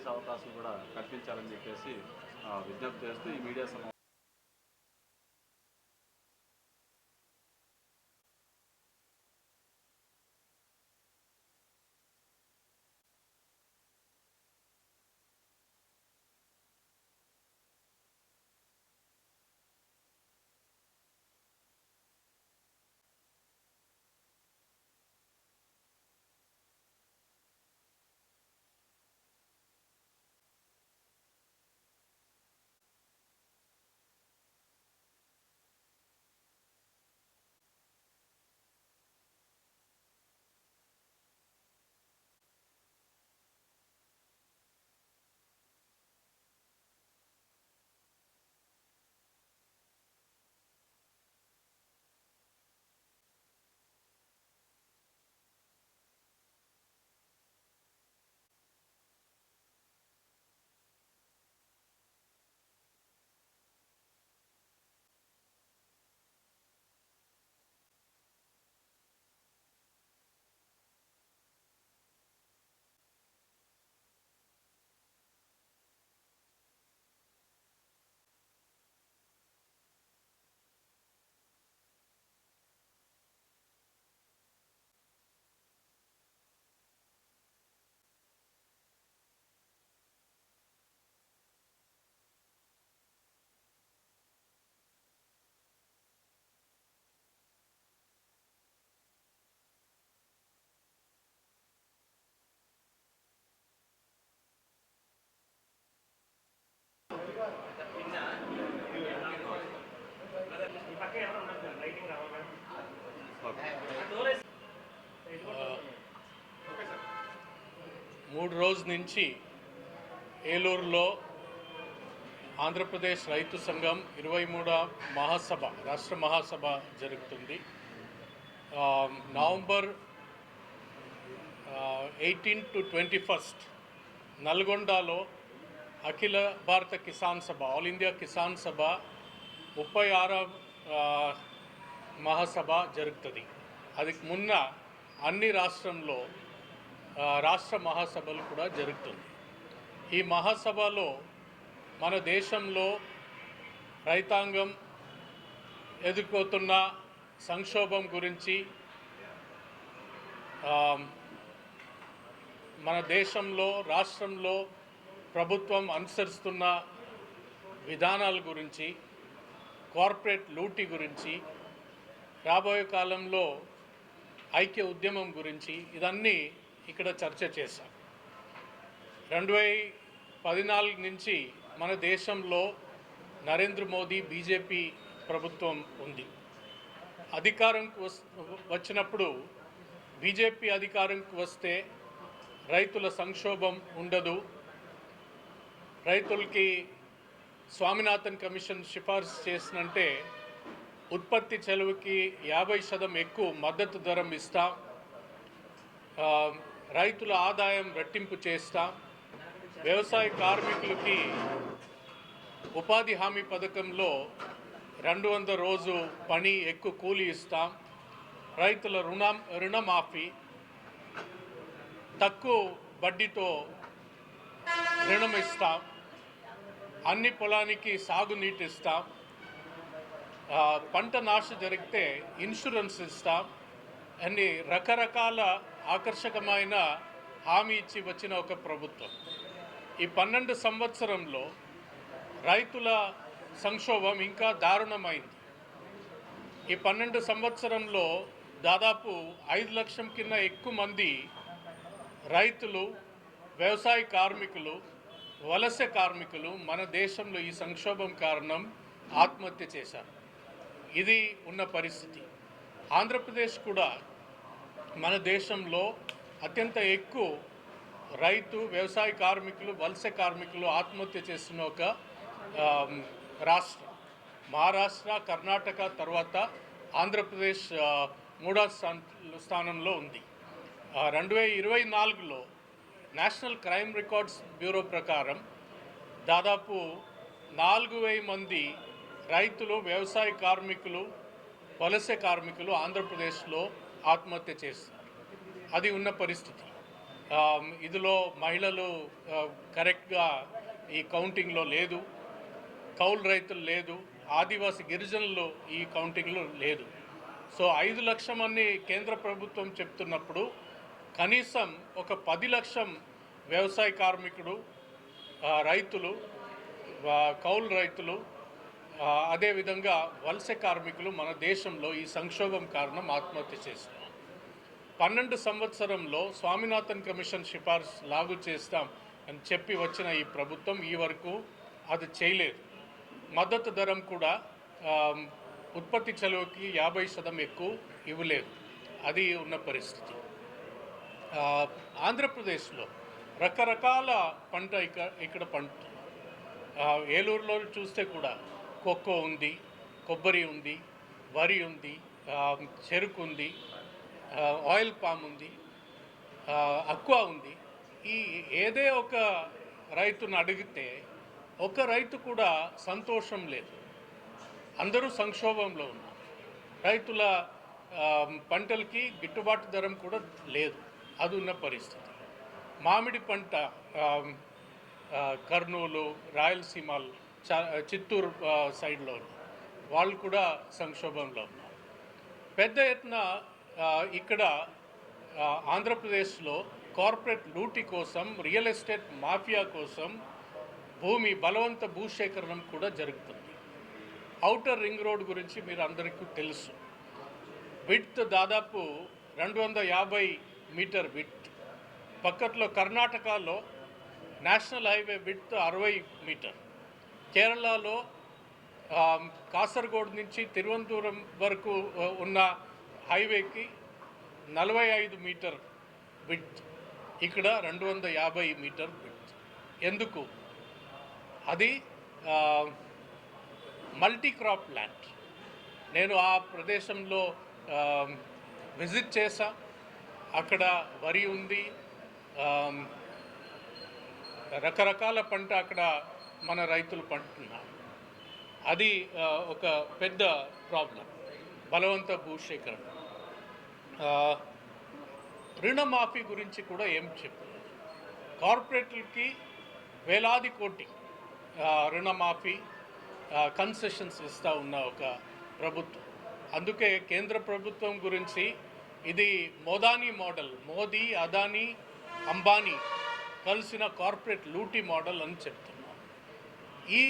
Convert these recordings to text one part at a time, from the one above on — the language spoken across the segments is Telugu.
చేసే అవకాశం కూడా కల్పించాలని చెప్పేసి విజ్ఞప్తి చేస్తూ ఈ మీడియా సమావేశం మూడు రోజుల నుంచి ఏలూరులో ఆంధ్రప్రదేశ్ రైతు సంఘం 23వ మహాసభ రాష్ట్ర మహాసభ జరుగుతుంది. నవంబర్ 18 to 21 నల్గొండలో అఖిల భారత కిసాన్ సభ ఆల్ ఇండియా కిసాన్ సభ 36వ మహాసభ జరుగుతుంది. అది మున్న అన్ని రాష్ట్రంలో రాష్ట్ర మహాసభలు కూడా జరుగుతుంది. ఈ మహాసభలో మన దేశంలో రైతాంగం ఎదుర్కొంటున్న సంక్షోభం గురించి, మన దేశంలో రాష్ట్రంలో ప్రభుత్వం అనుసరిస్తున్న విధానాల గురించి, కార్పొరేట్ లూటీ గురించి, రాబోయే కాలంలో ఐక్య ఉద్యమం గురించి ఇదన్నీ ఇక్కడ చర్చ చేశాం. 2014 నుంచి మన దేశంలో నరేంద్ర మోదీ బీజేపీ ప్రభుత్వం ఉంది. అధికారంకు వచ్చినప్పుడు బీజేపీ అధికారంకు వస్తే రైతుల సంక్షోభం ఉండదు, రైతులకి స్వామినాథన్ కమిషన్ సిఫార్సు చేసినంటే ఉత్పత్తి చెలవుకి 50% ఎక్కువ మద్దతు ధరం ఇస్తాం, రైతుల ఆదాయం రెట్టింపు చేస్తాం, వ్యవసాయ కార్మికులకి ఉపాధి హామీ పథకంలో 200 రోజు పని ఎక్కువ కూలీ ఇస్తాం, రైతుల రుణమాఫీ, తక్కువ వడ్డీతో రుణం ఇస్తాం, అన్ని పొలానికి సాగునీటి ఇస్తాం, పంట నాశ జరిగితే ఇన్సూరెన్స్ ఇస్తాం అన్ని రకరకాల ఆకర్షకమైన హామీ ఇచ్చి వచ్చిన ఒక ప్రభుత్వం. ఈ 12 సంవత్సరంలో రైతుల సంక్షోభం ఇంకా దారుణమైంది. ఈ 12 సంవత్సరంలో దాదాపు 5 లక్షల కింద ఎక్కువ మంది రైతులు, వ్యవసాయ కార్మికులు, వలస కార్మికులు మన దేశంలో ఈ సంక్షోభం కారణం ఆత్మహత్య చేశారు. ఇది ఉన్న పరిస్థితి. ఆంధ్రప్రదేశ్ కూడా మన దేశంలో అత్యంత ఎక్కువ రైతు, వ్యవసాయ కార్మికులు, వలస కార్మికులు ఆత్మహత్య చేస్తున్న ఒక రాష్ట్రం. మహారాష్ట్ర, కర్ణాటక తర్వాత ఆంధ్రప్రదేశ్ 3వ స్థానంలో ఉంది. 2024లో నేషనల్ క్రైమ్ రికార్డ్స్ బ్యూరో ప్రకారం దాదాపు 4000 మంది రైతులు, వ్యవసాయ కార్మికులు, వలస కార్మికులు ఆంధ్రప్రదేశ్లో ఆత్మహత్య చేస్తారు. అది ఉన్న పరిస్థితి. ఇందులో మహిళలు కరెక్ట్గా ఈ కౌంటింగ్లో లేదు, కౌలు రైతులు లేదు, ఆదివాసి గిరిజనులు ఈ కౌంటింగ్లో లేదు. సో 5 లక్షల మంది కేంద్ర ప్రభుత్వం చెప్తున్నప్పుడు కనీసం ఒక 10 లక్షల వ్యవసాయ కార్మికుడు, రైతులు, కౌలు రైతులు, అదేవిధంగా వలస కార్మికులు మన దేశంలో ఈ సంక్షోభం కారణం ఆత్మహత్య చేస్తున్నారు. 12 సంవత్సరంలో స్వామినాథన్ కమిషన్ సిఫార్సు లాగు చేస్తాం అని చెప్పి వచ్చిన ఈ ప్రభుత్వం ఈ వరకు అది చేయలేదు. మద్దతు ధరం కూడా ఉత్పత్తి చెలవుకి 50% ఎక్కువ ఇవ్వలేదు. అది ఉన్న పరిస్థితి. ఆంధ్రప్రదేశ్లో రకరకాల పంట ఇక్కడ పండుతుంది. ఏలూరులో చూస్తే కూడా కోకో ఉంది, కొబ్బరి ఉంది, వరి ఉంది, చెరుకు ఉంది, ఆయిల్ పామ్ ఉంది, అక్వా ఉంది. ఈ ఏదే ఒక రైతును అడిగితే ఒక రైతు కూడా సంతోషం లేదు. అందరూ సంక్షోభంలో ఉన్నారు. రైతుల పంటలకి గిట్టుబాటు ధరం కూడా లేదు. అది ఉన్న పరిస్థితి. మామిడి పంట కర్నూలు, రాయలసీమలు, చిత్తూరు సైడ్లో వాళ్ళు కూడా సంక్షోభంలో ఉన్నారు. పెద్ద ఎత్తున ఇక్కడ ఆంధ్రప్రదేశ్లో కార్పొరేట్ లూటీ కోసం, రియల్ ఎస్టేట్ మాఫియా కోసం బలవంత భూసేకరణం కూడా జరుగుతుంది. ఔటర్ రింగ్ రోడ్ గురించి మీరు అందరికీ తెలుసు. విడ్త్ దాదాపు 250 మీటర్ విడ్త్. పక్కట్లో కర్ణాటకలో నేషనల్ హైవే విడ్త్ 60 మీటర్. కేరళలో కాసర్గోడ్ నుంచి తిరువనంతపురం వరకు ఉన్న హైవేకి 45 మీటర్ విడ్త్. ఇక్కడ 250 మీటర్ విడ్త్. ఎందుకు? అది మల్టీ క్రాప్ ల్యాండ్. నేను ఆ ప్రదేశంలో విజిట్ చేశా. అక్కడ వరి ఉంది, రకరకాల పంట అక్కడ మన రైతులు పండుతున్నారు. అది ఒక పెద్ద ప్రాబ్లం, బలవంత భూసేకరణ. రుణమాఫీ గురించి కూడా ఏం చెప్పలేదు. కార్పొరేట్లకి వేలాది కోటి రుణమాఫీ కన్సెషన్స్ ఇస్తూ ఉన్న ఒక ప్రభుత్వం. అందుకే కేంద్ర ప్రభుత్వం గురించి ఇది మోదానీ మోడల్, మోదీ, అదానీ, అంబానీ కలిసిన కార్పొరేట్ లూటీ మోడల్ అని చెప్తున్నాం. ఈ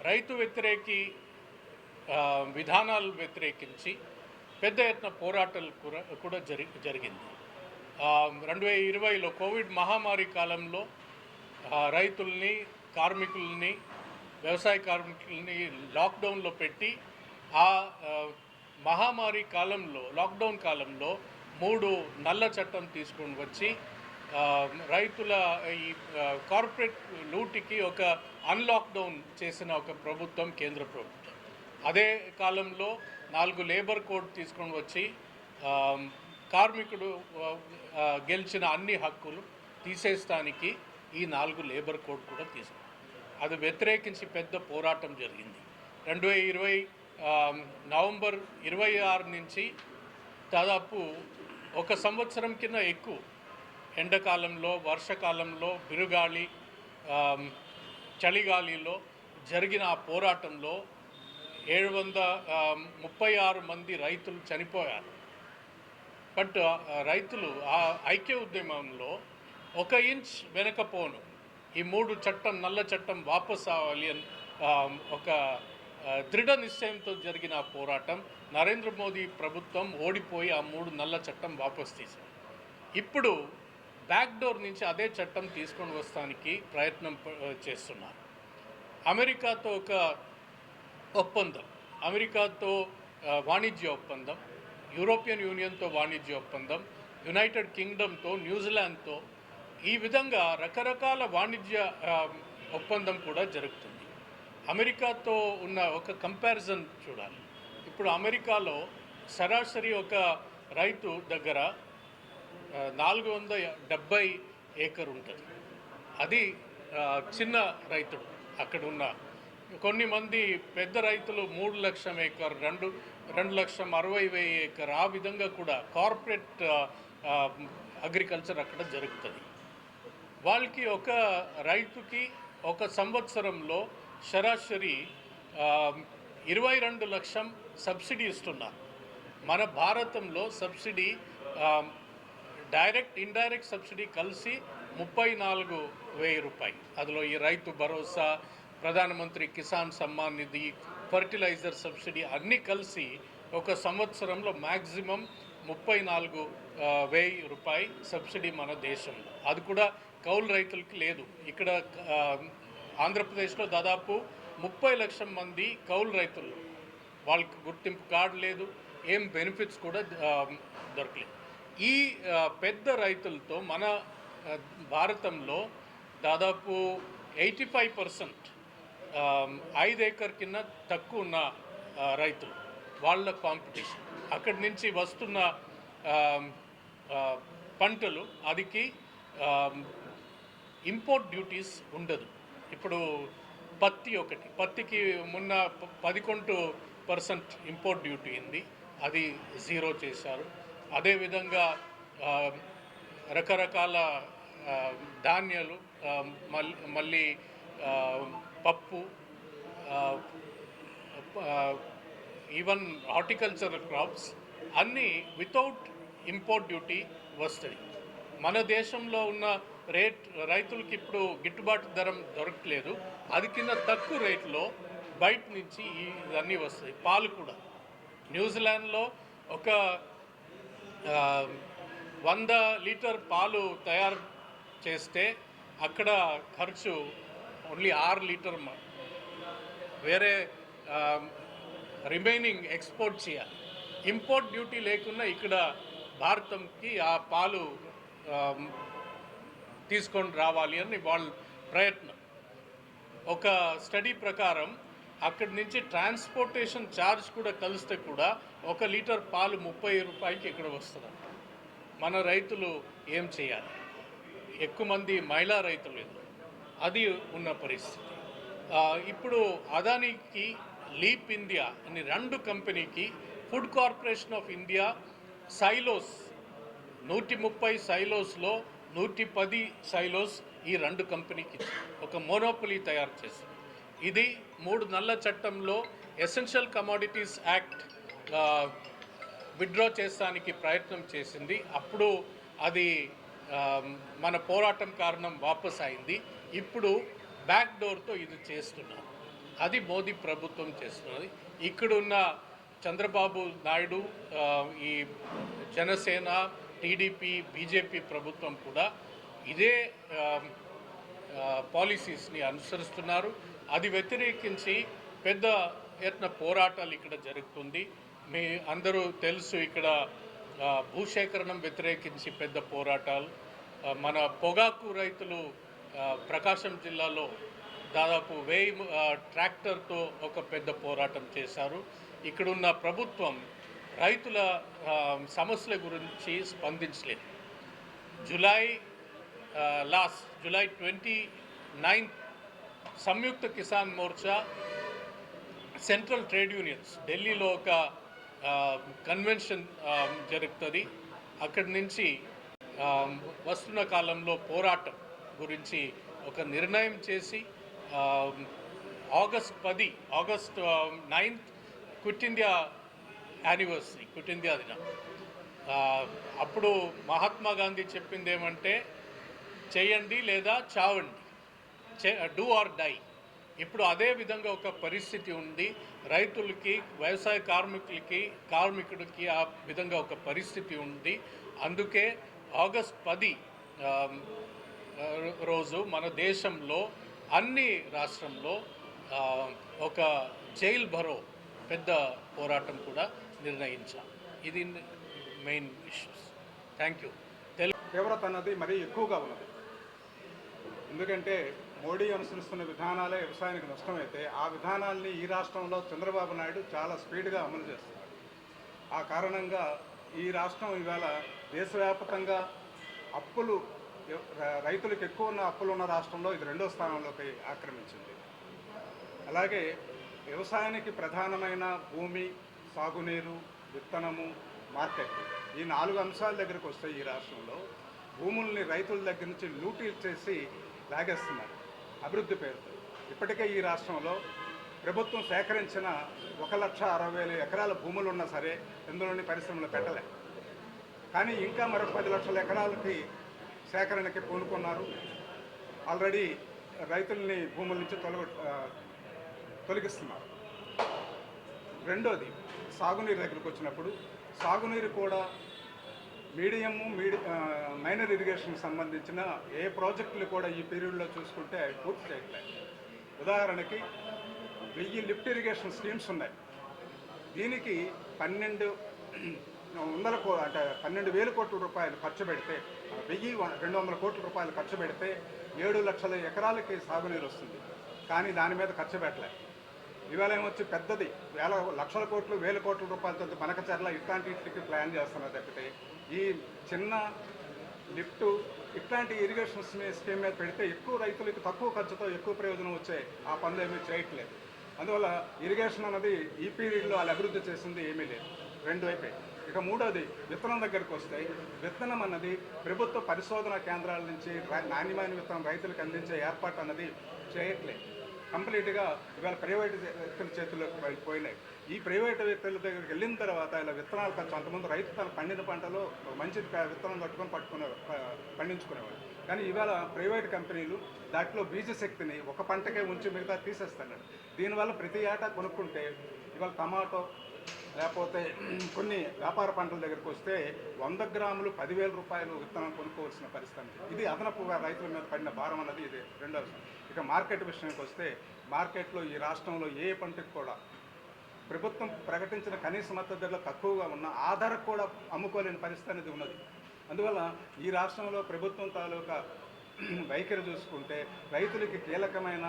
రైతు వ్యతిరేకి విధానాలు వ్యతిరేకించి పెద్ద ఎత్తున పోరాటాలు కూడా జరిగింది. 2020లో కోవిడ్ మహమ్మారి కాలంలో రైతుల్ని, కార్మికుల్ని, వ్యవసాయ కార్మికుల్ని లాక్డౌన్లో పెట్టి ఆ మహమ్మారి కాలంలో, లాక్డౌన్ కాలంలో 3 నల్ల చట్టం తీసుకొని వచ్చి రైతుల ఈ కార్పొరేట్ లూటికి ఒక అన్లాక్డౌన్ చేసిన ఒక ప్రభుత్వం కేంద్ర ప్రభుత్వం. అదే కాలంలో 4 లేబర్ కోడ్ తీసుకొని వచ్చి కార్మికుడు గెలిచిన అన్ని హక్కులు తీసేస్తానికి ఈ 4 లేబర్ కోడ్ కూడా తీసుకున్నాం. అది వ్యతిరేకించి పెద్ద పోరాటం జరిగింది. 2020 నవంబర్ 26 నుంచి దాదాపు 1 సంవత్సరం కింద ఎక్కువ ఎండాకాలంలో, వర్షాకాలంలో, బిరుగాలి, చలిగాలిలో జరిగిన ఆ పోరాటంలో 736 మంది రైతులు చనిపోయారు. బట్ రైతులు ఆ ఐక్య ఉద్యమంలో 1 ఇంచ్ వెనకపోను, ఈ 3 చట్టం, నల్ల చట్టం వాపస్ అవ్వాలి అని ఒక దృఢ నిశ్చయంతో జరిగిన ఆ పోరాటం. నరేంద్ర మోదీ ప్రభుత్వం ఓడిపోయి ఆ 3 నల్ల చట్టం వాపస్ తీశారు. ఇప్పుడు బ్యాక్డోర్ నుంచి అదే చట్టం తీసుకొని వస్తానికి ప్రయత్నం చేస్తున్నారు. అమెరికాతో ఒక ఒప్పందం, అమెరికాతో వాణిజ్య ఒప్పందం, యూరోపియన్ యూనియన్తో వాణిజ్య ఒప్పందం, యునైటెడ్ కింగ్డమ్తో, న్యూజిలాండ్తో, ఈ విధంగా రకరకాల వాణిజ్య ఒప్పందం కూడా జరుగుతుంది. అమెరికాతో ఉన్న ఒక కంపారిజన్ చూడాలి. ఇప్పుడు అమెరికాలో సరాసరి ఒక రైతు దగ్గర 470 ఏకర్ ఉంటుంది. అది చిన్న రైతుడు. అక్కడ ఉన్న కొన్ని మంది పెద్ద రైతులు 3 లక్షల ఏకర్, 2,60,60,000 ఏకర్, ఆ విధంగా కూడా కార్పొరేట్ అగ్రికల్చర్ అక్కడ జరుగుతుంది. వాళ్ళకి ఒక రైతుకి ఒక సంవత్సరంలో సరాసరి 22 లక్షం సబ్సిడీ ఇస్తున్నారు. మన భారతంలో సబ్సిడీ డైరెక్ట్ ఇండైరెక్ట్ సబ్సిడీ కలిసి 34,000 రూపాయలు. అందులో ఈ రైతు భరోసా, ప్రధానమంత్రి కిసాన్ సమ్మాన్ నిధి, ఫర్టిలైజర్ సబ్సిడీ అన్నీ కలిసి ఒక సంవత్సరంలో మ్యాక్సిమం 34,000 రూపాయలు సబ్సిడీ మన దేశంలో. అది కూడా కౌలు రైతులకి లేదు. ఇక్కడ ఆంధ్రప్రదేశ్లో దాదాపు 30 లక్షల మంది కౌలు రైతులు, వాళ్ళకి గుర్తింపు కార్డు లేదు, ఏం బెనిఫిట్స్ కూడా దొరకలేదు. ఈ పెద్ద రైతులతో మన భారతంలో దాదాపు 85% 5 ఏకర్ కింద తక్కువ ఉన్న రైతులు, వాళ్ళ కాంపిటీషన్. అక్కడి నుంచి వస్తున్న పంటలు అదికి ఇంపోర్ట్ డ్యూటీస్ ఉండదు. ఇప్పుడు పత్తికి మొన్న 11% ఇంపోర్ట్ డ్యూటీ ఉంది, అది జీరో చేశారు. అదేవిధంగా రకరకాల ధాన్యాలు, మళ్ళీ పప్పు, ఈవెన్ హార్టికల్చర్ క్రాప్స్ అన్నీ వితౌట్ ఇంపోర్ట్ డ్యూటీ వస్తుంది. మన దేశంలో ఉన్న రైతులకి ఇప్పుడు గిట్టుబాటు ధర దొరకట్లేదు. అది కింద తక్కువ రేట్లో బయట నుంచి ఇవన్నీ వస్తాయి. పాలు కూడా న్యూజిలాండ్లో ఒక 100 లీటర్ పాలు తయారు చేస్తే అక్కడ ఖర్చు ఓన్లీ 6 లీటర్. వేరే రిమైనింగ్ ఎక్స్పోర్ట్ చేయాలి. ఇంపోర్ట్ డ్యూటీ లేకుండా ఇక్కడ భారతంకి ఆ పాలు తీసుకొని రావాలి అని వాళ్ళ ప్రయత్నం. ఒక స్టడీ ప్రకారం అక్కడి నుంచి ట్రాన్స్పోర్టేషన్ ఛార్జ్ కూడా కలిస్తే కూడా 1 లీటర్ పాలు 30 రూపాయలకి ఇక్కడ వస్తుంది. మన రైతులు ఏం చేయాలి? ఎక్కువ మంది మహిళా రైతులు, అది ఉన్న పరిస్థితి. ఇప్పుడు అదానికి లీప్ ఇండియా అని 2 కంపెనీకి food corporation of India silos 130 సైలోస్లో 110 silos ఈ 2 కంపెనీకి ఒక మోనోపొలీ తయారు చేసింది. ఇది 3 నల్ల చట్టంలో ఎసెన్షియల్ కమోడిటీస్ యాక్ట్ విత్డ్రా చేసానికి ప్రయత్నం చేసింది. అప్పుడు అది మన పోరాటం కారణం వాపస్ అయింది. ఇప్పుడు బ్యాక్ డోర్తో ఇది చేస్తున్నారు. అది మోదీ ప్రభుత్వం చేస్తున్నది. ఇక్కడున్న చంద్రబాబు నాయుడు, ఈ జనసేన, టీడీపీ, బీజేపీ ప్రభుత్వం కూడా ఇదే పాలసీస్ని అనుసరిస్తున్నారు. అది వ్యతిరేకించి పెద్ద ఎత్తున పోరాటాలు ఇక్కడ జరుగుతుంది. మీ అందరూ తెలుసు, ఇక్కడ భూసేకరణం వ్యతిరేకించి పెద్ద పోరాటాలు. మన పొగాకు రైతులు ప్రకాశం జిల్లాలో దాదాపు 1000 ట్రాక్టర్తో ఒక పెద్ద పోరాటం చేశారు. ఇక్కడున్న ప్రభుత్వం రైతుల సమస్యల గురించి స్పందించలేదు. July 29 Samyukta Kisan Morcha, central trade unions ఢిల్లీలో ఒక కన్వెన్షన్ జరుగుతుంది. అక్కడి నుంచి వస్తున్న కాలంలో పోరాటం గురించి ఒక నిర్ణయం చేసి August 9 quit India anniversary, quit India దినం. అప్పుడు మహాత్మా గాంధీ చెప్పింది ఏమంటే, చేయండి లేదా చావండి, డూ ఆర్ డై. ఇప్పుడు అదే విధంగా ఒక పరిస్థితి ఉంది. రైతులకి, వ్యవసాయ కార్మికుడికి ఆ విధంగా ఒక పరిస్థితి ఉంది. అందుకే ఆగస్ట్ 10 రోజు మన దేశంలో అన్ని రాష్ట్రంలో ఒక జైల్ భరో పెద్ద పోరాటం కూడా నిర్ణయించాం. ఇది మెయిన్ ఇష్యూస్. Thank you. తీవ్రత అన్నది మరీ ఎక్కువగా ఉన్నది. ఎందుకంటే మోడీ అనుసరిస్తున్న విధానాలే వ్యవసాయానికి నష్టమైతే ఆ విధానాల్ని ఈ రాష్ట్రంలో చంద్రబాబు నాయుడు చాలా స్పీడ్గా అమలు చేస్తున్నారు. ఆ కారణంగా ఈ రాష్ట్రం ఇవాళ దేశవ్యాప్తంగా అప్పులు, రైతులకు ఎక్కువ ఉన్న అప్పులు ఉన్న రాష్ట్రంలో ఇది 2వ స్థానంలోకి ఆక్రమించింది. అలాగే వ్యవసాయానికి ప్రధానమైన భూమి, సాగునీరు, విత్తనము, మార్కెట్, ఈ 4 అంశాల దగ్గరకు వస్తే ఈ రాష్ట్రంలో భూముల్ని రైతుల దగ్గర నుంచి లూటీ చేసి లాగేస్తున్నారు అభివృద్ధి పేరుతో. ఇప్పటికే ఈ రాష్ట్రంలో ప్రభుత్వం సేకరించిన 1,60,000 ఎకరాల భూములు ఉన్నా సరే ఇందులోని పరిశ్రమలు పెట్టలే. కానీ ఇంకా మరొక 10 లక్షల ఎకరాలకి సేకరణకి పూనుకున్నారు. ఆల్రెడీ రైతుల్ని భూముల నుంచి తొలగిస్తున్నారు. రెండోది, సాగునీరు దగ్గరికి వచ్చినప్పుడు సాగునీరు కూడా మైనర్ ఇరిగేషన్కి సంబంధించిన ఏ ప్రాజెక్టులు కూడా ఈ పీరియడ్లో చూసుకుంటే అవి పూర్తి చేయట్లేదు. ఉదాహరణకి 1000 లిఫ్ట్ ఇరిగేషన్ స్కీమ్స్ ఉన్నాయి. దీనికి 12,000 కోట్ల రూపాయలు ఖర్చు పెడితే 1,200 కోట్ల రూపాయలు ఖర్చు పెడితే 7 లక్షల ఎకరాలకి సాగునీరు వస్తుంది. కానీ దాని మీద ఖర్చు పెట్టలేదు. ఇవాళ ఏమొచ్చి పెద్దది లక్షల కోట్లు 1,000 కోట్ల రూపాయలతో పనకచర్ల ఇట్లాంటి ప్లాన్ చేస్తున్నారు తప్పితే ఈ చిన్న లిఫ్ట్ ఇట్లాంటి ఇరిగేషన్ స్కీమ్ మీద పెడితే ఎక్కువ రైతులకి తక్కువ ఖర్చుతో ఎక్కువ ప్రయోజనం వచ్చే ఆ పనులు ఏమీ చేయట్లేదు. అందువల్ల ఇరిగేషన్ అన్నది ఈ పీరియడ్లో వాళ్ళు అభివృద్ధి చేసింది ఏమీ లేదు. రెండు అయిపోయి. ఇక మూడోది, విత్తనం దగ్గరికి వస్తే విత్తనం అన్నది ప్రభుత్వ పరిశోధన కేంద్రాల నుంచి నాణ్యమైన విత్తనం రైతులకు అందించే ఏర్పాటు అన్నది చేయట్లేదు. కంప్లీట్గా ఇవాళ ప్రైవేటు వ్యక్తుల చేతుల్లోకి పోయినాయి. ఈ ప్రైవేటు వ్యక్తుల దగ్గరికి వెళ్ళిన తర్వాత ఇలా విత్తనాలు ఖర్చు, అంతకుముందు రైతు తన పండిన పంటలో మంచి విత్తనం కట్టుకొని పండించుకునేవాడు. కానీ ఇవాళ ప్రైవేట్ కంపెనీలు దాంట్లో బీజశక్తిని ఒక పంటకే ఉంచి మిగతా తీసేస్తున్నాడు. దీనివల్ల ప్రతి ఏటా కొనుక్కుంటే ఇవాళ టమాటో లేకపోతే కొన్ని వ్యాపార పంటల దగ్గరికి వస్తే 100 గ్రాములు 10,000 రూపాయలు విత్తనం కొనుక్కోవాల్సిన పరిస్థితి. ఇది అదనపుగా రైతుల మీద పడిన భారం అన్నది ఇది రెండవ విషయం. ఇక మార్కెట్ విషయానికి వస్తే మార్కెట్లో ఈ రాష్ట్రంలో ఏ పంటకు కూడా ప్రభుత్వం ప్రకటించిన కనీస మద్దతు ధరలు తక్కువగా ఉన్న ఆధారకు కూడా అమ్ముకోలేని పరిస్థితి అనేది ఉన్నది. అందువల్ల ఈ రాష్ట్రంలో ప్రభుత్వం తాలూకా వైఖరి చూసుకుంటే రైతులకి కీలకమైన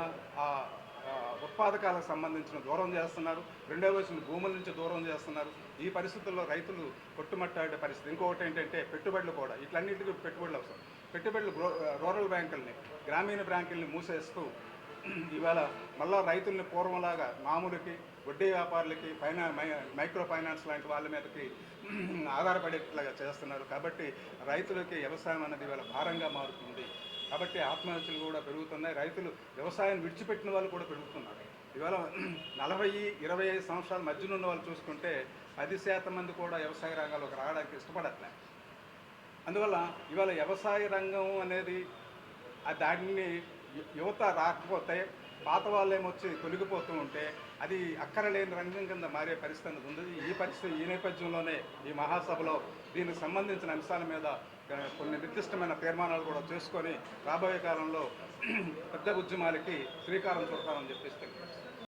ఉత్పాదకాలకు సంబంధించిన దూరం చేస్తున్నారు. రెండవ విషయం, భూముల నుంచి దూరం చేస్తున్నారు. ఈ పరిస్థితుల్లో రైతులు కొట్టుమట్టాడే పరిస్థితి. ఇంకొకటి ఏంటంటే పెట్టుబడులు కూడా ఇట్లన్నింటికి పెట్టుబడులు అవసరం. పెట్టుబడులు రూరల్ బ్యాంకుల్ని, గ్రామీణ బ్యాంకుల్ని మూసేస్తూ ఇవాళ మళ్ళా రైతుల్ని పూర్వంలాగా మామూలుకి వడ్డీ వ్యాపారులకి మైక్రో ఫైనాన్స్ లాంటి వాళ్ళ మీదకి ఆధారపడేట్లాగా చేస్తున్నారు. కాబట్టి రైతులకి వ్యవసాయం అనేది ఇవాళ భారంగా మారుతుంది. కాబట్టి ఆత్మహత్యలు కూడా పెరుగుతున్నాయి. రైతులు వ్యవసాయం విడిచిపెట్టిన వాళ్ళు కూడా పెరుగుతున్నారు. ఇవాళ 40-25 సంవత్సరాల మధ్యన ఉన్న వాళ్ళు చూసుకుంటే 10% మంది కూడా వ్యవసాయ రంగంలోకి రావడానికి ఇష్టపడట్లేదు. అందువల్ల ఇవాళ వ్యవసాయ రంగం అనేది దాన్ని యువత రాకపోతే పాత వాళ్ళు ఏమొచ్చి తొలగిపోతూ ఉంటే అది అక్కరలేని రంగం కింద మారే పరిస్థితి ఉంది. ఈ నేపథ్యంలోనే ఈ మహాసభలో దీనికి సంబంధించిన అంశాల మీద కొన్ని నిర్దిష్టమైన తీర్మానాలు కూడా చేసుకొని రాబోయే కాలంలో పెద్ద ఉద్యమాలకి శ్రీకారం చుడతామని చెప్పేసి